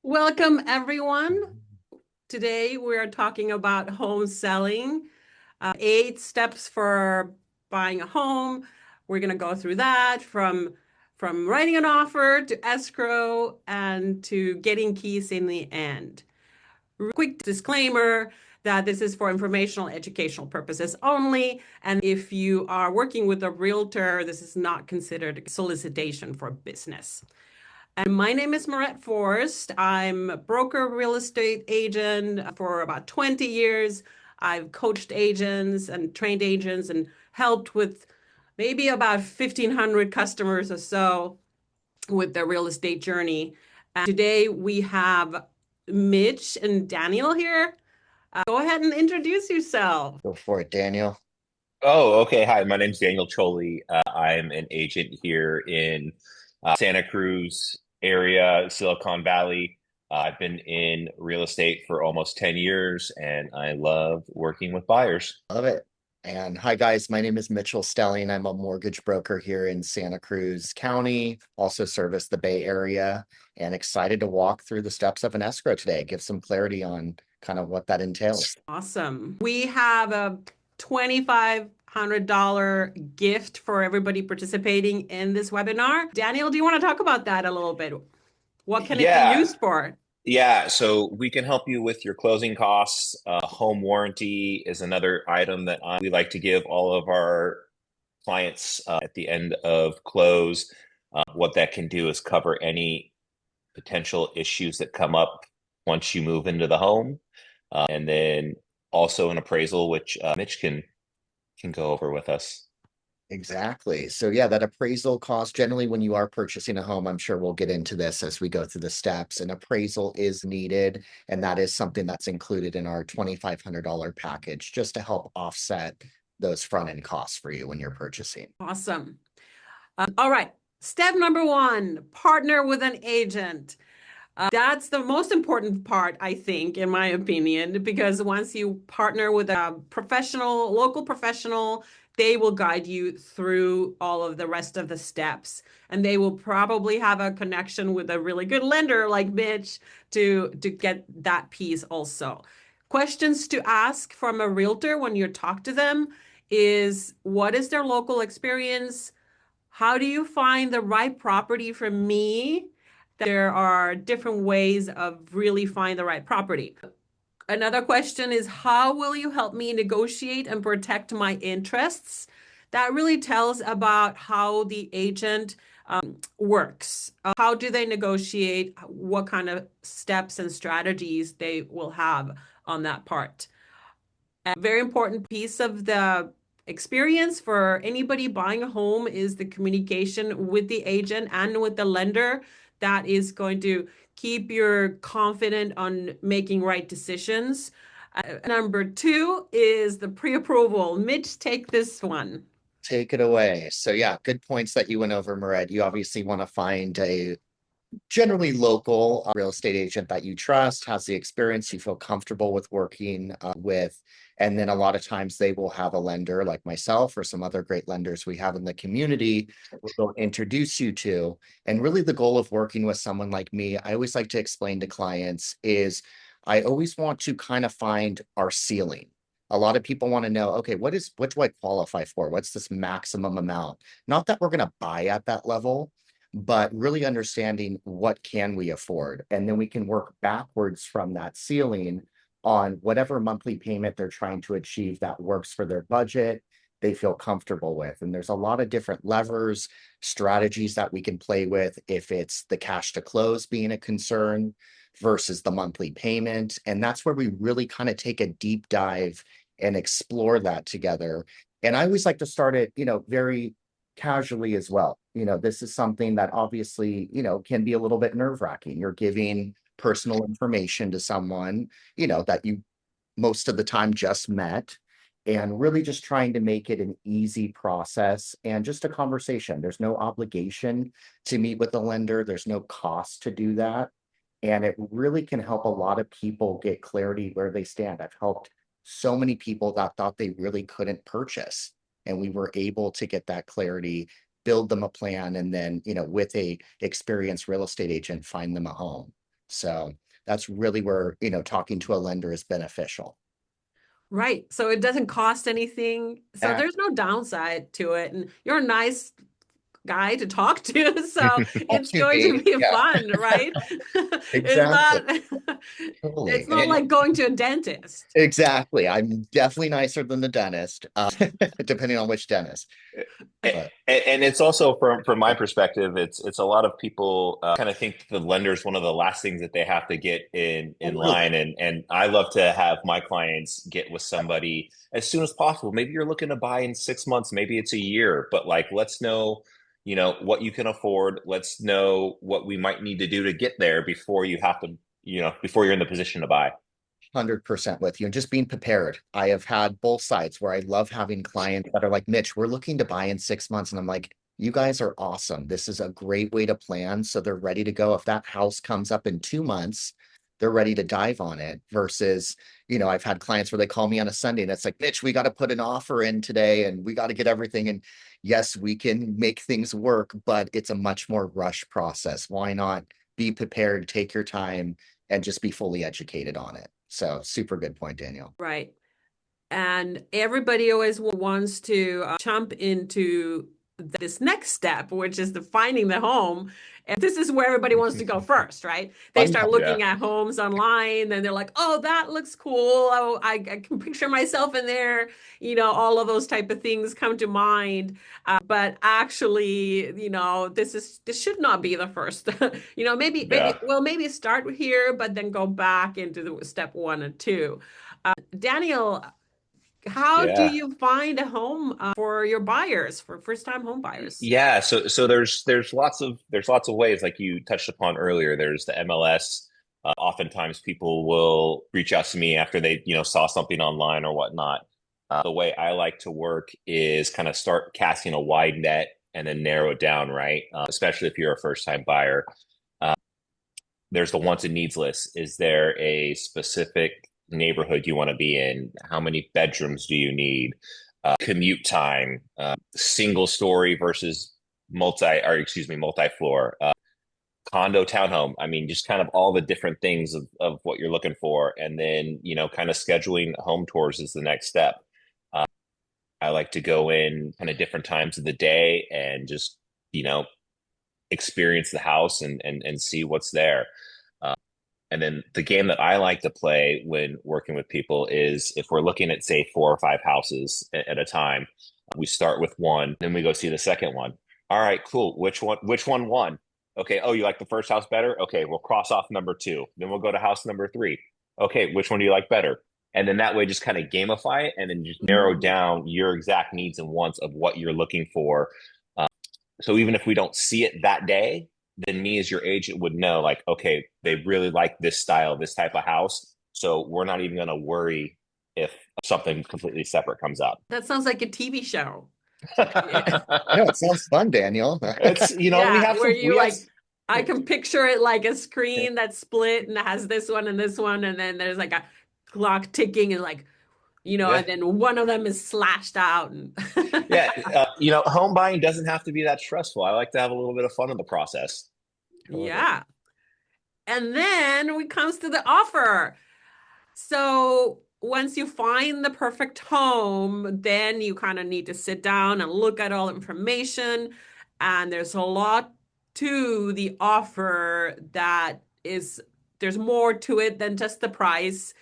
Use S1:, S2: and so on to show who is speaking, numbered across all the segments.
S1: Welcome, everyone. Today we are talking about home selling, 8 steps for buying a home. We're going to go through that from writing an offer to escrow and to getting keys in the end. Quick disclaimer that this is for informational, educational purposes only. And if you are working with a realtor, this is not considered solicitation for business. And my name is Maaret Forst. I'm a broker, real estate agent for about 20 years. I've coached agents and trained agents and helped with maybe about 1,500 customers or so with their real estate journey. And today we have Mitch and Daniel here. Go ahead and introduce yourself.
S2: Go for it, Daniel.
S3: Oh, okay. Hi, my name's Daniel Chole. I'm an agent here in Santa Cruz area, Silicon Valley. I've been in real estate for almost 10 years, and I love working with buyers.
S2: Love it. And hi, guys. My name is Mitchell Stelling. I'm a mortgage broker here in Santa Cruz County, also service the Bay Area, and excited to walk through the steps of an escrow today, give some clarity on kind of what that entails.
S1: Awesome. We have a $2,500 gift for everybody participating in this webinar. Daniel, do you want to talk about that a little bit? What can it be
S3: Yeah,
S1: used for?
S3: yeah. So we can help you with your closing costs. Home warranty is another item that we like to give all of our clients at the end of close. What that can do is cover any potential issues that come up once you move into the home. And then also an appraisal, which Mitch can go over with us.
S2: Exactly. So yeah, that appraisal cost, generally when you are purchasing a home, I'm sure we'll get into this as we go through the steps. An appraisal is needed, and that is something that's included in our $2,500 package just to help offset those front end costs for you when you're purchasing.
S1: Awesome. All right. Step number 1, partner with an agent. That's the most important part, I think, in my opinion, because once you partner with a professional, local professional, they will guide you through all of the rest of the steps. And they will probably have a connection with a really good lender like Mitch to get that piece also. Questions to ask from a realtor when you talk to them is, what is their local experience? How do you find the right property for me? There are different ways of really finding the right property. Another question is, how will you help me negotiate and protect my interests? That really tells about how the agent works. How do they negotiate? What kind of steps and strategies they will have on that part. A very important piece of the experience for anybody buying a home is the communication with the agent and with the lender. That is going to keep you confident on making right decisions. Number 2 is the pre-approval. Mitch, take this one.
S2: Take it away. So yeah, good points that you went over, Maaret. You obviously want to find a generally local real estate agent that you trust, has the experience you feel comfortable with working with. And then a lot of times they will have a lender like myself or some other great lenders we have in the community will introduce you to. And really the goal of working with someone like me, I always like to explain to clients is I always want to kind of find our ceiling. A lot of people want to know, okay, what do I qualify for? What's this maximum amount? Not that we're going to buy at that level, but really understanding what can we afford. And then we can work backwards from that ceiling on whatever monthly payment they're trying to achieve that works for their budget, they feel comfortable with. And there's a lot of different levers, strategies that we can play with if it's the cash to close being a concern versus the monthly payment. And that's where we really kind of take a deep dive and explore that together. And I always like to start it, very casually as well. This is something that obviously, can be a little bit nerve-wracking. You're giving personal information to someone, that you most of the time just met, and really just trying to make it an easy process and just a conversation. There's no obligation to meet with the lender. There's no cost to do that. And it really can help a lot of people get clarity where they stand. I've helped so many people that thought they really couldn't purchase, and we were able to get that clarity, build them a plan, and then, with a experienced real estate agent, find them a home. So that's really where, talking to a lender is beneficial.
S1: Right. So it doesn't cost anything. So
S2: Yeah.
S1: there's no downside to it. And you're a nice guy to talk to. So
S2: Talk
S1: it's
S2: to
S1: going to
S2: me.
S1: be
S2: Yeah,
S1: fun, right? It's
S2: exactly.
S1: not
S2: Totally.
S1: it's not like going to a dentist.
S2: Exactly. I'm definitely nicer than the dentist, depending on which dentist. But
S3: And it's also from my perspective, it's a lot of people kind of think the lender is one of the last things that they have to get in line,
S2: totally.
S3: and I love to have my clients get with somebody as soon as possible. Maybe you're looking to buy in 6 months, maybe it's a year, but like let's know, what you can afford. Let's know what we might need to do to get there before you have to, before you're in the position to buy.
S2: 100% with you and just being prepared. I have had both sides where I love having clients that are like, Mitch, we're looking to buy in 6 months. And I'm like, you guys are awesome. This is a great way to plan. So they're ready to go. If that house comes up in 2 months, they're ready to dive on it versus, I've had clients where they call me on a Sunday and it's like, Mitch, we got to put an offer in today and we got to get everything. And yes, we can make things work, but it's a much more rush process. Why not be prepared, take your time, and just be fully educated on it? So super good point, Daniel.
S1: Right. And everybody always wants to jump into this next step, which is the finding the home. And this is where everybody wants to go first, right? They start
S3: Yeah.
S1: looking at homes online and they're like, oh, that looks cool. Oh, I can picture myself in there. All of those type of things come to mind. But actually, this should not be the first.
S3: Yeah.
S1: maybe start here, but then go back into the step 1 and 2. Daniel, how do
S3: Yeah.
S1: you find a home for your buyers, for first-time home buyers?
S3: Yeah, so there's lots of ways like you touched upon earlier. There's the MLS. Oftentimes people will reach out to me after they, saw something online or whatnot. The way I like to work is kind of start casting a wide net and then narrow it down, right? Especially if you're a first-time buyer. Uh, there's the wants and needs list. Is there a specific neighborhood you want to be in? How many bedrooms do you need? Commute time, single story versus multi-floor, condo, townhome. I mean, just kind of all the different things of what you're looking for. And then, kind of scheduling home tours is the next step. Uh, I like to go in kind of different times of the day and just, experience the house and see what's there. And then the game that I like to play when working with people is if we're looking at, say, 4 or 5 houses at a time, we start with one, then we go see the second one. All right, cool. Which one won? Okay. Oh, you like the first house better? Okay, we'll cross off number 2. Then we'll go to house number 3. Okay, which one do you like better? And then that way, just kind of gamify it and then just narrow
S1: Mhm.
S3: down your exact needs and wants of what you're looking for. So even if we don't see it that day, then me as your agent would know, like, okay, they really like this style, this type of house. So we're not even going to worry if something completely separate comes up.
S1: That sounds like a TV show. Yeah.
S2: I know it sounds fun, Daniel.
S3: It's, we
S1: Yeah,
S3: have
S1: where
S3: some,
S1: you
S3: we have,
S1: like, I can picture it like a screen that's split and has this one and this one, and then there's like a clock ticking and like,
S3: yeah,
S1: and then one of them is slashed out and
S3: yeah. Home buying doesn't have to be that stressful. I like to have a little bit of fun in the process.
S2: Totally.
S1: yeah. And then we comes to the offer. So once you find the perfect home, then you kind of need to sit down and look at all the information. And there's a lot to the offer there's more to it than just the price.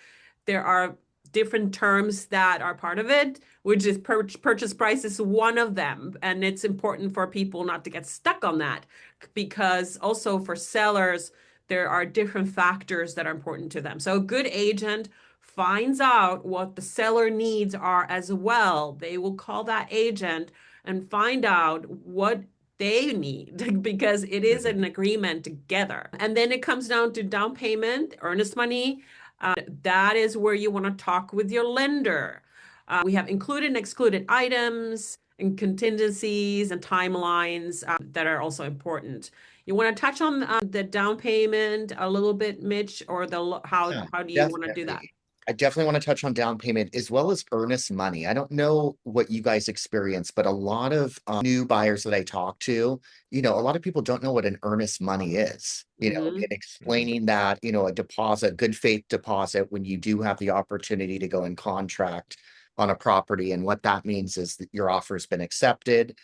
S1: There are different terms that are part of it, which is purchase price is one of them. And it's important for people not to get stuck on that because also for sellers, there are different factors that are important to them. So a good agent finds out what the seller needs are as well. They will call that agent and find out what they need because it is
S3: Mhm.
S1: an agreement together. And then it comes down to down payment, earnest money. That is where you want to talk with your lender. We have included and excluded items and contingencies and timelines that are also important. You want to touch on the down payment a little bit, Mitch, or how
S2: Yeah,
S1: how do you want to do that?
S2: definitely. I definitely want to touch on down payment as well as earnest money. I don't know what you guys experience, but a lot of new buyers that I talk to, a lot of people don't know what an earnest money is, and explaining that, a deposit, good faith deposit, when you do have the opportunity to go in contract on a property. And what that means is that your offer has been accepted,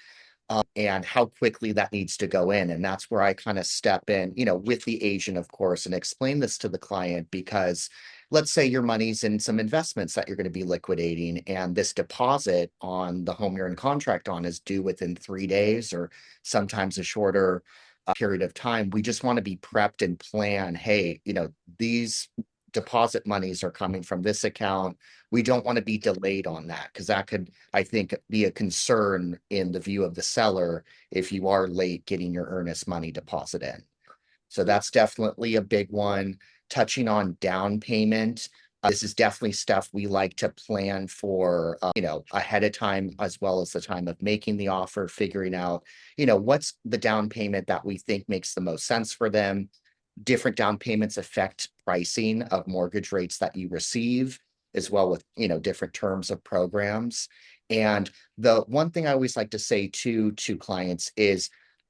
S2: and how quickly that needs to go in. And that's where I kind of step in, with the agent, of course, and explain this to the client because let's say your money's in some investments that you're going to be liquidating, and this deposit on the home you're in contract on is due within 3 days or sometimes a shorter period of time. We just want to be prepped and plan, hey, these deposit monies are coming from this account. We don't want to be delayed on that because that could, I think, be a concern in the view of the seller if you are late getting your earnest money deposit in. So that's definitely a big one. Touching on down payment, this is definitely stuff we like to plan for, ahead of time, as well as the time of making the offer, figuring out, what's the down payment that we think makes the most sense for them. Different down payments affect pricing of mortgage rates that you receive, as well with, different terms of programs. And the one thing I always like to say to clients is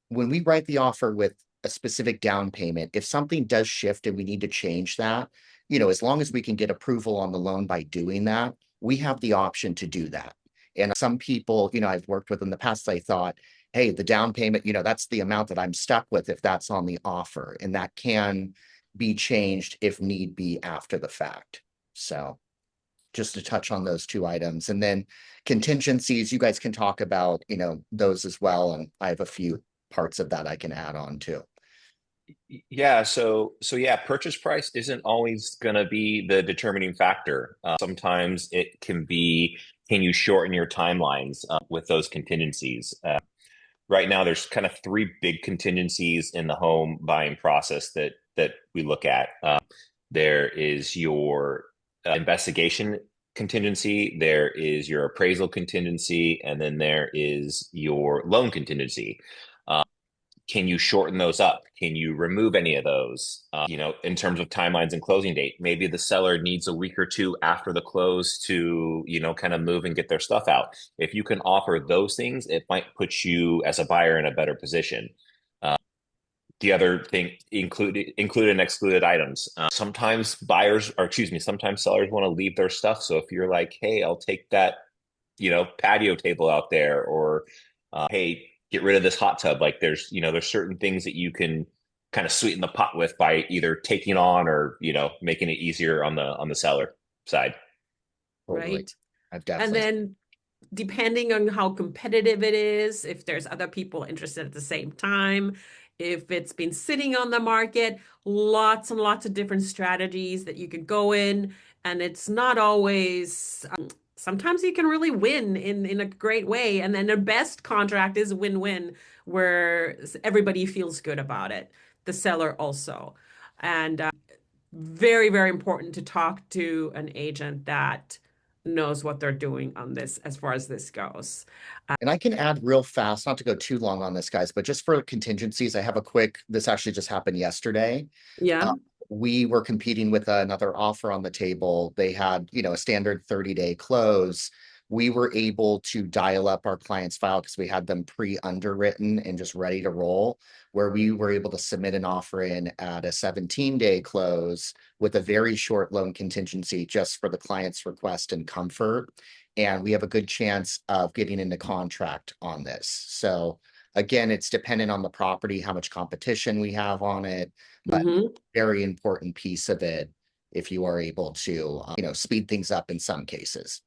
S2: when we write the offer with a specific down payment, if something does shift and we need to change that, as long as we can get approval on the loan by doing that, we have the option to do that. And some people, I've worked with in the past, I thought, hey, the down payment, that's the amount that I'm stuck with if that's on the offer. And that can be changed if need be after the fact. So just to touch on those two items. And then contingencies, you guys can talk about, those as well. And I have a few parts of that I can add on too.
S3: Yeah, so yeah, purchase price isn't always going to be the determining factor. Sometimes it can be, can you shorten your timelines with those contingencies? Right now, there's kind of three big contingencies in the home buying process that we look at. There is your investigation contingency, there is your appraisal contingency, and then there is your loan contingency. Can you shorten those up? Can you remove any of those? In terms of timelines and closing date, maybe the seller needs a week or two after the close to, kind of move and get their stuff out. If you can offer those things, it might put you as a buyer in a better position. The other thing, included and excluded items. Sometimes sometimes sellers want to leave their stuff. So if you're like, hey, I'll take that, patio table out there, or hey, get rid of this hot tub. Like there's certain things that you can kind of sweeten the pot with by either taking on or, making it easier on the seller side.
S2: Totally.
S1: Right.
S2: I've
S1: And
S2: definitely.
S1: then depending on how competitive it is, if there's other people interested at the same time, if it's been sitting on the market, lots and lots of different strategies that you could go in. And it's not always, sometimes you can really win in a great way. And then the best contract is win-win, where everybody feels good about it, the seller also. And very, very important to talk to an agent that knows what they're doing on this as far as this goes.
S2: And I can add real fast, not to go too long on this, guys, but just for contingencies, I have this actually just happened yesterday.
S1: Yeah.
S2: We were competing with another offer on the table. They had, a standard 30-day close. We were able to dial up our client's file because we had them pre-underwritten and just ready to roll, where we were able to submit an offer in at a 17-day close with a very short loan contingency just for the client's request and comfort. And we have a good chance of getting into contract on this. So again, it's dependent on the property, how much competition we have on it, but very important piece of it if you are able to, speed things up in some cases.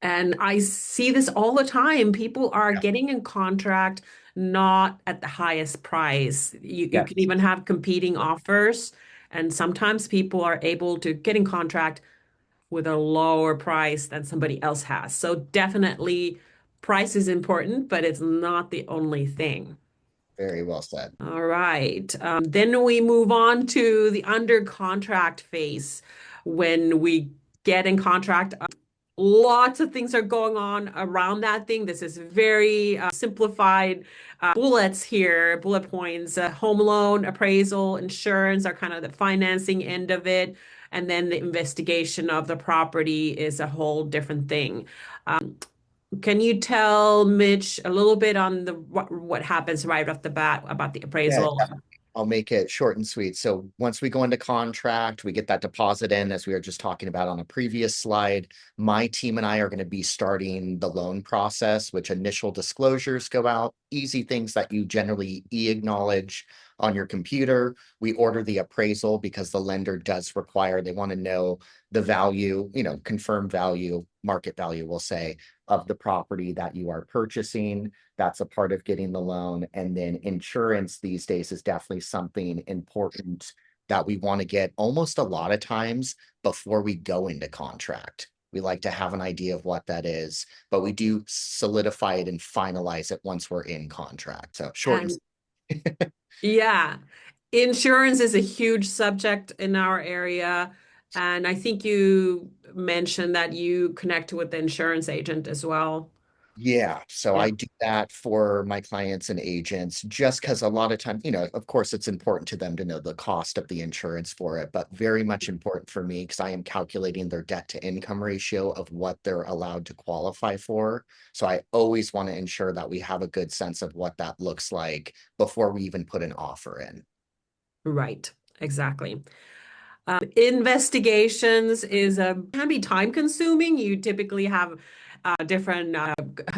S1: And I see this all the time. People are getting in contract not at the highest price. You can even have competing offers, and sometimes people are able to get in contract with a lower price than somebody else has. So definitely price is important, but it's not the only thing.
S2: Very well said.
S1: All right. Then we move on to the under contract phase when we get in contract. lots of things are going on around that thing. This is very simplified bullets here, bullet points. Home loan, appraisal, insurance are kind of the financing end of it. And then the investigation of the property is a whole different thing. Can you tell Mitch a little bit on what happens right off the bat about the
S2: Yeah,
S1: appraisal?
S2: I'll make it short and sweet. So once we go into contract, we get that deposit in, as we were just talking about on a previous slide. My team and I are going to be starting the loan process, which initial disclosures go out, easy things that you generally e-acknowledge on your computer. We order the appraisal because the lender does require, they want to know the value, confirmed value, market value, we'll say, of the property that you are purchasing. That's a part of getting the loan. And then insurance these days is definitely something important that we want to get almost a lot of times before we go into contract. We like to have an idea of what that is, but we do solidify it and finalize it once we're in contract. So short and
S1: Yeah, insurance is a huge subject in our area. And I think you mentioned that you connect with the insurance agent as well.
S2: yeah, so
S1: Yeah.
S2: I do that for my clients and agents just because a lot of time, of course, it's important to them to know the cost of the insurance for it, but very much important for me because I am calculating their debt to income ratio of what they're allowed to qualify for. So I always want to ensure that we have a good sense of what that looks like before we even put an offer in.
S1: Right, exactly. Investigations can be time consuming. You typically have different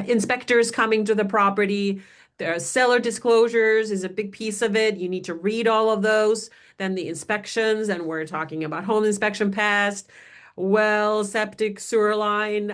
S1: inspectors coming to the property. There are seller disclosures is a big piece of it. You need to read all of those. Then the inspections, and we're talking about home inspection past, well, septic, sewer line,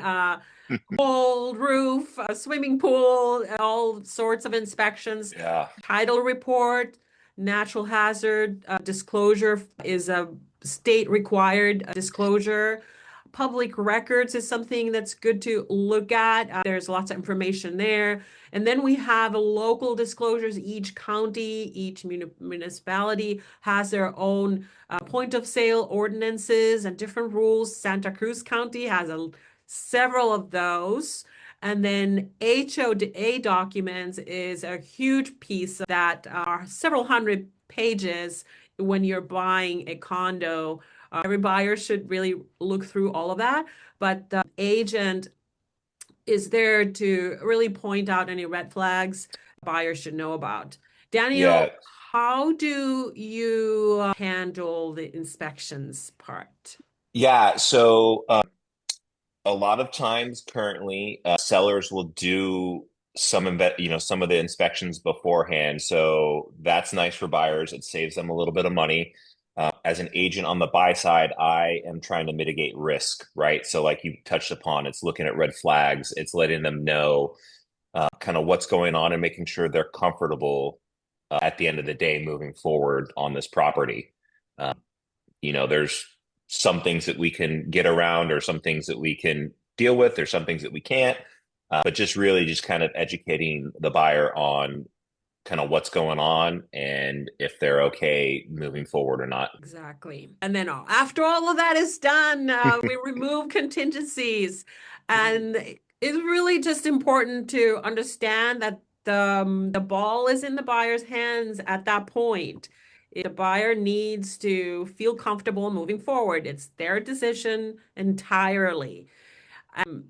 S1: mold, roof, swimming pool, all sorts of inspections.
S3: Yeah.
S1: Title report, natural hazard disclosure is a state required disclosure. Public records is something that's good to look at. There's lots of information there. And then we have local disclosures. Each county, each municipality has their own point of sale ordinances and different rules. Santa Cruz County has several of those. And then HOA documents is a huge piece that are several hundred pages when you're buying a condo. Every buyer should really look through all of that, but the agent is there to really point out any red flags buyers should know about.
S3: Yeah.
S1: Daniel, how do you handle the inspections part?
S3: Yeah. So a lot of times currently, sellers will do some of the inspections beforehand. So that's nice for buyers. It saves them a little bit of money. As an agent on the buy side, I am trying to mitigate risk, right? So like you touched upon, it's looking at red flags. It's letting them know kind of what's going on and making sure they're comfortable at the end of the day moving forward on this property. Uh, there's some things that we can get around or some things that we can deal with. There's some things that we can't, but just really just kind of educating the buyer on kind of what's going on and if they're okay moving forward or not.
S1: Exactly. And then after all of that is done, we remove contingencies. And it's really just important to understand that the ball is in the buyer's hands at that point. The buyer needs to feel comfortable moving forward. It's their decision entirely. Um,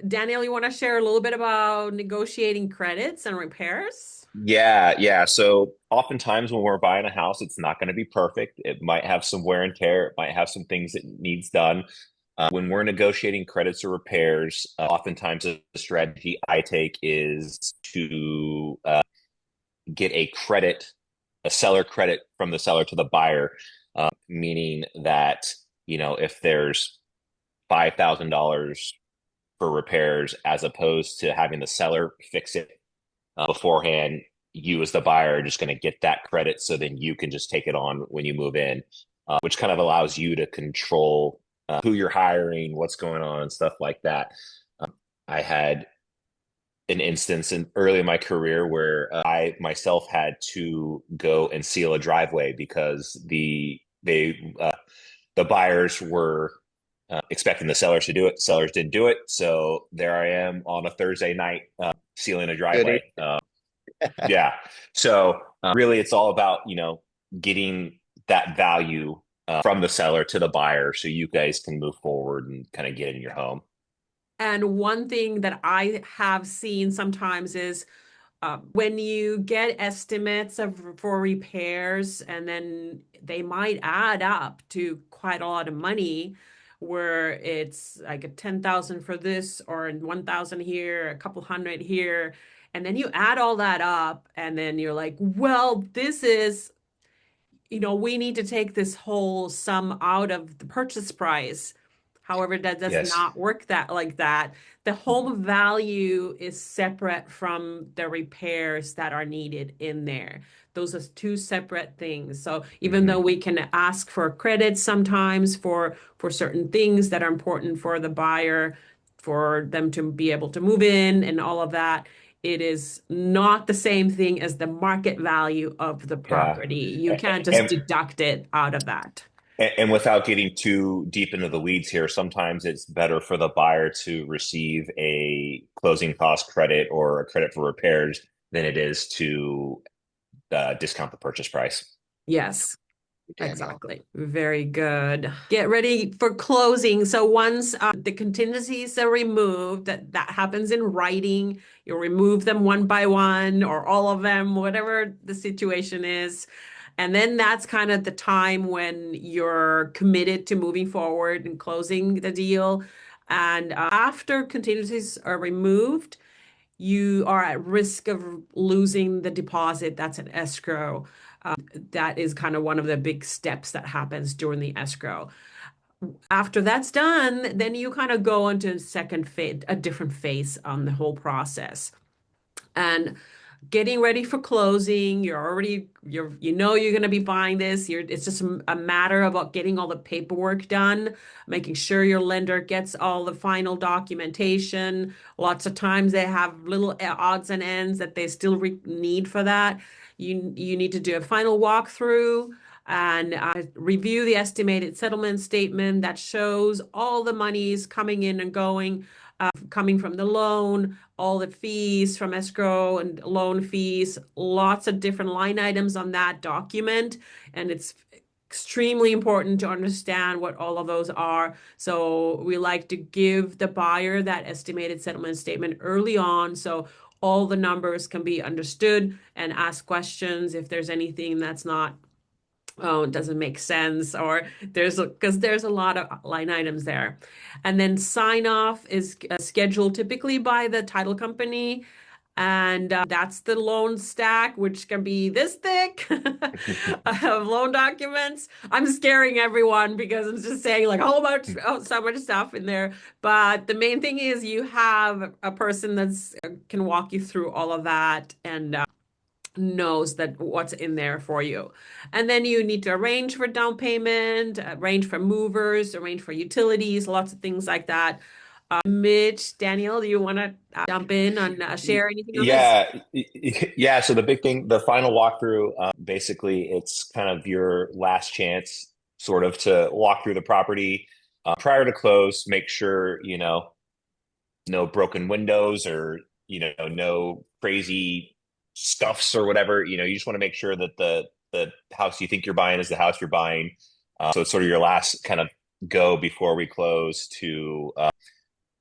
S1: Daniel, you want to share a little bit about negotiating credits and repairs?
S3: Yeah. So oftentimes when we're buying a house, it's not going to be perfect. It might have some wear and tear. It might have some things that needs done. When we're negotiating credits or repairs, oftentimes the strategy I take is to get a seller credit from the seller to the buyer, meaning that, if there's $5,000 for repairs as opposed to having the seller fix it beforehand, you as the buyer are just going to get that credit. So then you can just take it on when you move in, which kind of allows you to control who you're hiring, what's going on, and stuff like that. I had an instance early in my career where I myself had to go and seal a driveway because the buyers were expecting the sellers to do it. Sellers didn't do it. So there I am on a Thursday night sealing a driveway. Yeah. So really, it's all about, getting that value from the seller to the buyer so you guys can move forward and kind of get in your home.
S1: And one thing that I have seen sometimes is when you get estimates for repairs, and then they might add up to quite a lot of money, where it's like a 10,000 for this or 1,000 here, a couple hundred here, and then you add all that up, and then you're like, well, this is, we need to take this whole sum out of the purchase price. However, that does
S3: Yes.
S1: not work like that. The home value is separate from the repairs that are needed in there. Those are two separate things. So even though we can ask for credit sometimes for certain things that are important for the buyer, for them to be able to move in and all of that, it is not the same thing as the market value of the
S3: Yeah.
S1: property. You can't just
S3: And,
S1: deduct it out of that.
S3: and without getting too deep into the weeds here, sometimes it's better for the buyer to receive a closing cost credit or a credit for repairs than it is to discount the purchase price.
S1: Yes.
S2: Daniel.
S1: Exactly. Very good. Get ready for closing. So once the contingencies are removed, that happens in writing. You'll remove them one by one or all of them, whatever the situation is. And then that's kind of the time when you're committed to moving forward and closing the deal. And after contingencies are removed, you are at risk of losing the deposit that's an escrow. That is kind of one of the big steps that happens during the escrow. After that's done, then you kind of go into second phase, a different phase on the whole process. And getting ready for closing, you're going to be buying this. It's just a matter about getting all the paperwork done, making sure your lender gets all the final documentation. Lots of times they have little odds and ends that they still need for that. You need to do a final walkthrough and review the estimated settlement statement that shows all the monies coming in and going, coming from the loan, all the fees from escrow and loan fees, lots of different line items on that document. And it's extremely important to understand what all of those are. So we like to give the buyer that estimated settlement statement early on, so all the numbers can be understood, and ask questions if there's anything that's not, it doesn't make sense, or because there's a lot of line items there. And then sign off is scheduled typically by the title company. And that's the loan stack, which can be this thick of loan documents. I'm scaring everyone because I'm just saying like so much stuff in there. But the main thing is you have a person that's can walk you through all of that and knows that what's in there for you. And then you need to arrange for down payment, arrange for movers, arrange for utilities, lots of things like that. Mitch, Daniel, do you want to jump in and share anything on this?
S3: Yeah. So the big thing, the final walkthrough, basically, it's kind of your last chance, sort of, to walk through the property prior to close. Make sure no broken windows or no crazy scuffs or whatever. You just want to make sure that the house you think you're buying is the house you're buying. So it's sort of your last kind of go before we close to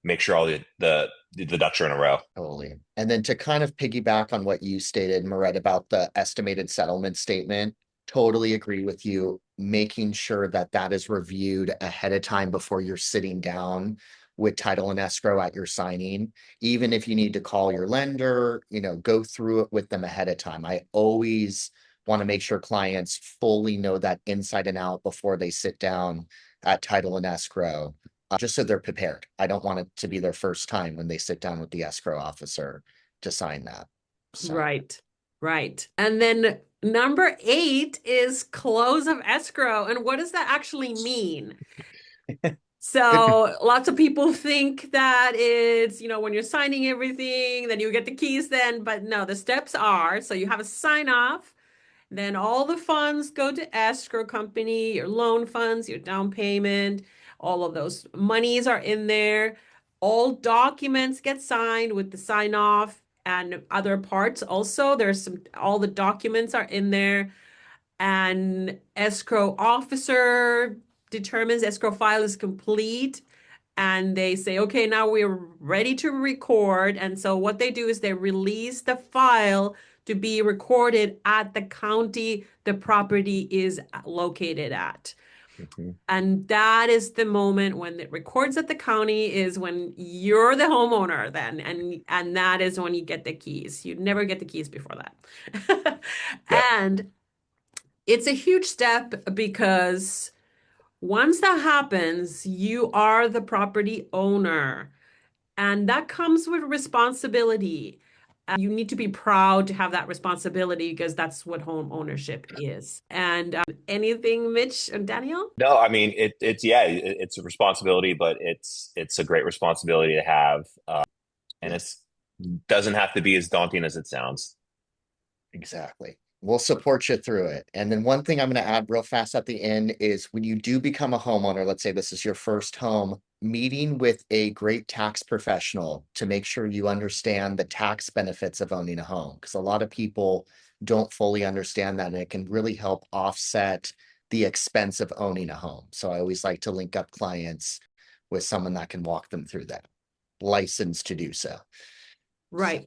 S3: make sure all the ducks are in a row.
S2: Totally. And then to kind of piggyback on what you stated, Maaret, about the estimated settlement statement, totally agree with you. Making sure that that is reviewed ahead of time before you're sitting down with title and escrow at your signing. Even if you need to call your lender, go through it with them ahead of time. I always want to make sure clients fully know that inside and out before they sit down at title and escrow. Just so they're prepared. I don't want it to be their first time when they sit down with the escrow officer to sign that. So.
S1: Right. And then number 8 is close of escrow. And what does that actually mean? So lots of people think that it's, when you're signing everything, then you get the keys then, but no, the steps are, so you have a sign off, then all the funds go to escrow company, your loan funds, your down payment, all of those monies are in there. All documents get signed with the sign off and other parts also. All the documents are in there. And escrow officer determines escrow file is complete, and they say, okay, now we're ready to record. And so what they do is they release the file to be recorded at the county the property is located at.
S3: Mhm.
S1: And that is the moment when it records at the county is when you're the homeowner then, and that is when you get the keys. You never get the keys before that.
S3: Yep.
S1: And it's a huge step because once that happens, you are the property owner, and that comes with responsibility. You need to be proud to have that responsibility because that's what home ownership is. And anything, Mitch and Daniel?
S3: No, I mean it's a responsibility, but it's a great responsibility to have, and
S2: Yeah,
S3: it's doesn't have to be as daunting as it sounds.
S2: exactly. We'll support you through it. And then one thing I'm going to add real fast at the end is when you do become a homeowner, let's say this is your first home, meeting with a great tax professional to make sure you understand the tax benefits of owning a home. Because a lot of people don't fully understand that, and it can really help offset the expense of owning a home. So I always like to link up clients with someone that can walk them through that, licensed to do so.
S1: Right.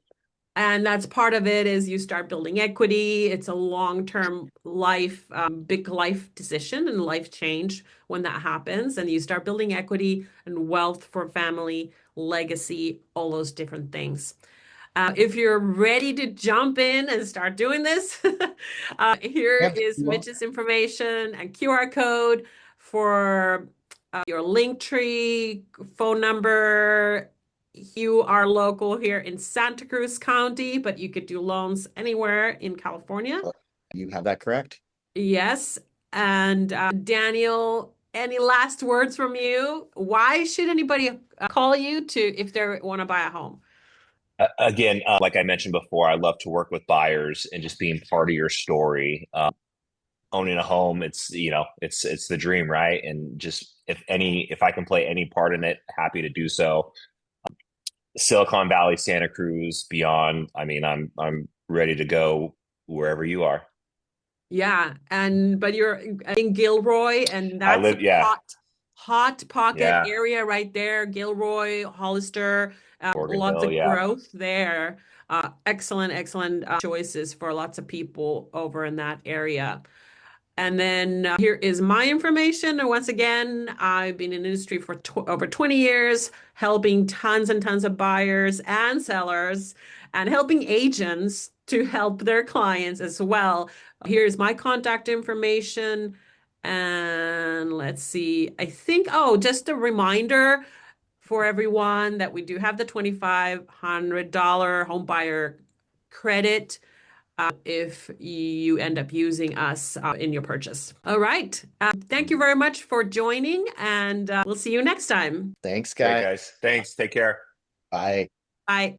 S1: And that's part of it is you start building equity. It's a long-term life, big life decision and life change when that happens. And you start building equity and wealth for family, legacy, all those different things. If you're ready to jump in and start doing this, here
S2: Yeah.
S1: is Mitch's information and QR code for your link tree, phone number. You are local here in Santa Cruz County, but you could do loans anywhere in California.
S2: You have that correct?
S1: Yes. And Daniel, any last words from you? Why should anybody call you to if they want to buy a home?
S3: Again, like I mentioned before, I love to work with buyers and just being part of your story. Owning a home, it's the dream, right? And just if I can play any part in it, happy to do so. Silicon Valley, Santa Cruz, beyond. I mean, I'm ready to go wherever you are.
S1: Yeah, but you're in Gilroy, and
S3: I
S1: that's a
S3: live, yeah,
S1: hot pocket
S3: yeah,
S1: area right there. Gilroy, Hollister,
S3: Morgan
S1: lots
S3: Hill,
S1: of
S3: yeah.
S1: growth there. Excellent choices for lots of people over in that area. And then here is my information. And once again, I've been in the industry for over 20 years, helping tons and tons of buyers and sellers and helping agents to help their clients as well. Here's my contact information. And let's see, I think, oh, just a reminder for everyone that we do have the $2,500 home buyer credit if you end up using us in your purchase. All right. Thank you very much for joining, and we'll see you next time.
S2: Thanks,
S3: Great,
S2: guy.
S3: guys. Thanks. Take care.
S2: Bye.
S1: Bye.